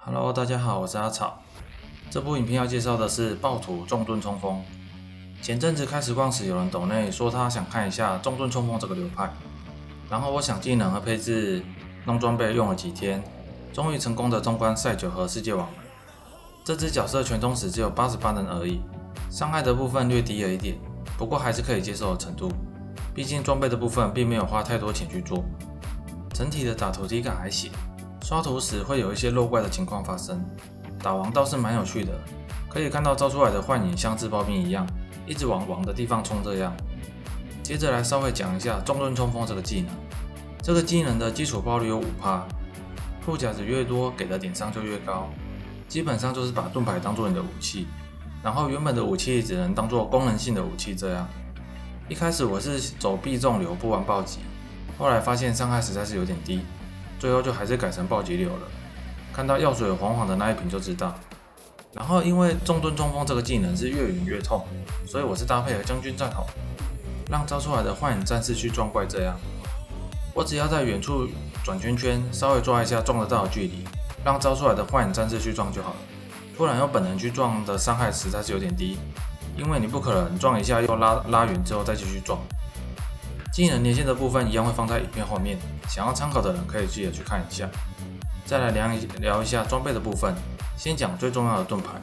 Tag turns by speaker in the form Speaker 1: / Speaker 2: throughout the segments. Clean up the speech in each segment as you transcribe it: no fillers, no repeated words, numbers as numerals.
Speaker 1: Hello， 大家好，我是阿草。这部影片要介绍的是暴徒重盾冲锋。前阵子开实况时，有人抖内说他想看一下重盾冲锋这个流派，然后我想技能和配置弄装备用了几天，终于成功的通关赛9和世界网了。这只角色全充时只有88人而已，伤害的部分略低了一点，不过还是可以接受的程度。毕竟装备的部分并没有花太多钱去做，整体的打图体感还行。刷图时会有一些漏怪的情况发生，打王倒是蛮有趣的，可以看到招出来的幻影像自爆兵一样，一直往王的地方冲这样。接着来稍微讲一下重盾冲锋这个技能，这个技能的基础爆率有 5%， 护甲值越多给的点伤就越高，基本上就是把盾牌当做你的武器，然后原本的武器只能当做功能性的武器这样。一开始我是走必中流不玩暴击，后来发现伤害实在是有点低，最后就还是改成暴击流了。看到药水黄黄的那一瓶就知道。然后因为重盾冲锋这个技能是越远越痛，所以我是搭配了将军战吼，让招出来的幻影战士去撞怪这样。我只要在远处转圈圈，稍微抓一下撞得到的距离，让招出来的幻影战士去撞就好了。不然用本能去撞的伤害实在是有点低，因为你不可能撞一下又拉远之后再继续撞。技能连线的部分一样会放在影片后面，想要参考的人可以记得去看一下。再来聊一下装备的部分，先讲最重要的盾牌。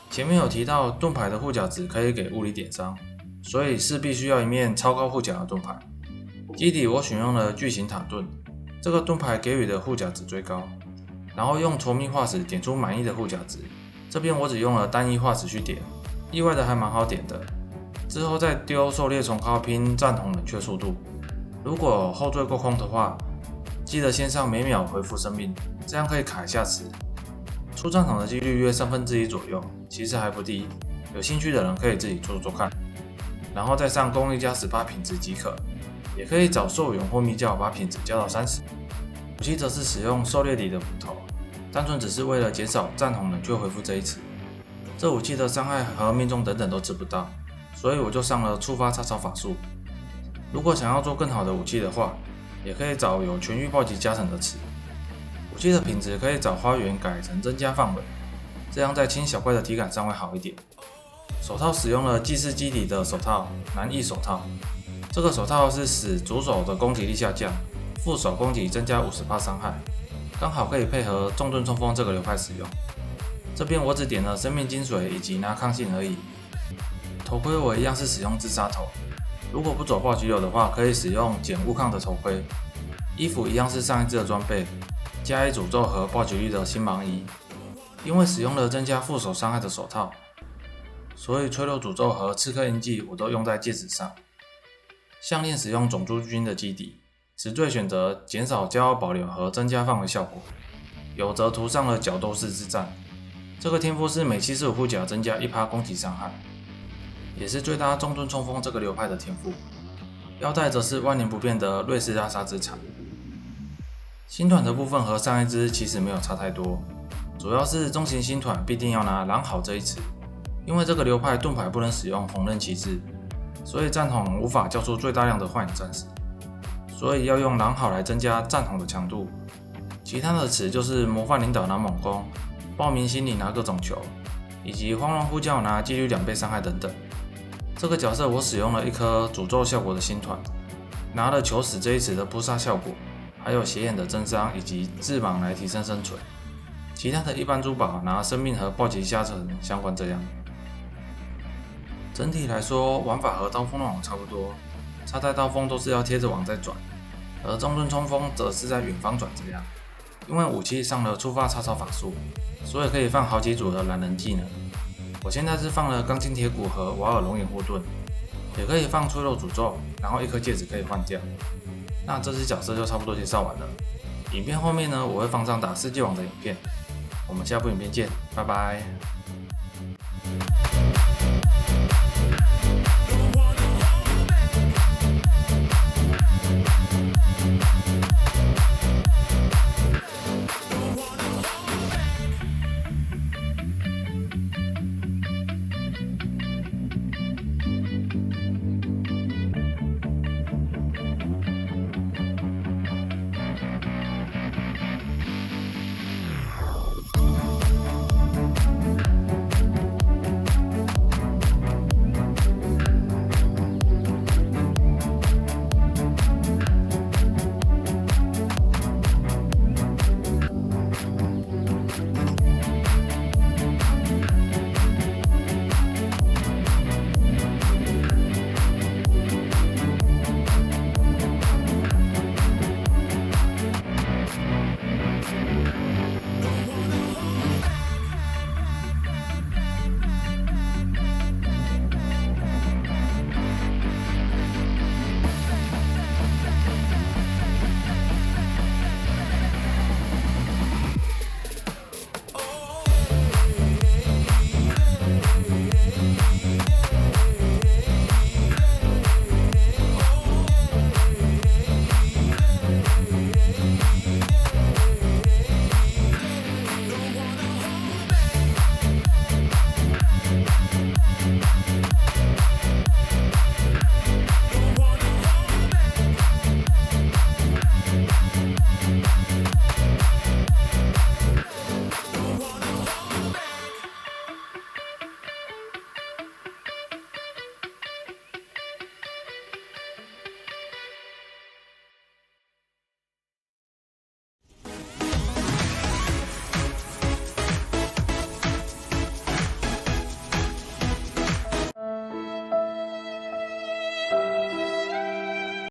Speaker 1: 前面有提到盾牌的护甲值可以给物理点伤，所以势必需要一面超高护甲的盾牌。基底我选用了巨型塔盾，这个盾牌给予的护甲值最高，然后用稠密化石点出满意的护甲值。这边我只用了单一化石去点，意外的还蛮好点的。之后再丢狩猎虫靠拼战筒冷却速度，如果后缀够空的话，记得先上每秒回复生命，这样可以卡一下词。出战筒的几率约1/3左右，其实还不低，有兴趣的人可以自己做做看。然后再上功率加18品质即可，也可以找兽蛹或密教把品质加到30。武器则是使用狩猎底的斧头，单纯只是为了减少战筒冷却回复这一词。这武器的伤害和命中等等都吃不到，所以我就上了触发叉烧法术。如果想要做更好的武器的话，也可以找有全域暴击加成的词。武器的品质可以找花园改成增加范围，这样在清小怪的体感上会好一点。手套使用了祭祀基底的手套难易手套，这个手套是使主手的攻击力下降，副手攻击增加50%伤害，刚好可以配合重盾冲锋这个流派使用。这边我只点了生命金水以及拿抗性而已。头盔我一样是使用自杀头，如果不走暴击流的话，可以使用减物抗的头盔。衣服一样是上一只的装备，加一诅咒和暴击率的星芒衣。因为使用了增加副手伤害的手套，所以催泪诅咒和刺客印记我都用在戒指上。项链使用种猪军的基底，词缀选择减少骄傲保留和增加范围效果，有则涂上了角斗士之战。这个天赋是每75护甲增加1%攻击伤害，也是最搭重盾冲锋这个流派的天赋。腰带则是万年不变的瑞士拉沙之铲。星团的部分和上一只其实没有差太多，主要是中型星团必定要拿狼好这一词，因为这个流派盾牌不能使用缝刃旗帜，所以战筒无法叫出最大量的幻影战士，所以要用狼好来增加战筒的强度。其他的词就是模范领导拿猛攻，报名心理拿各种球，以及慌乱呼叫拿几率2倍伤害等等。这个角色我使用了一颗诅咒效果的星团，拿了求死这一词的扑杀效果，还有斜眼的增伤以及翅膀来提升生存。其他的一般珠宝拿生命和暴击加成相关这样。整体来说，玩法和刀锋乱舞差不多，差在刀锋都是要贴着网再转，而重盾冲锋则是在远方转这样。因为武器上了触发叉烧法术，所以可以放好几组的懒人技能。我现在是放了钢筋铁骨和瓦尔龙眼护盾，也可以放脆弱诅咒，然后一颗戒指可以换掉。那这只角色就差不多介绍完了。影片后面呢，我会放上打世界网的影片。我们下部影片见，拜拜。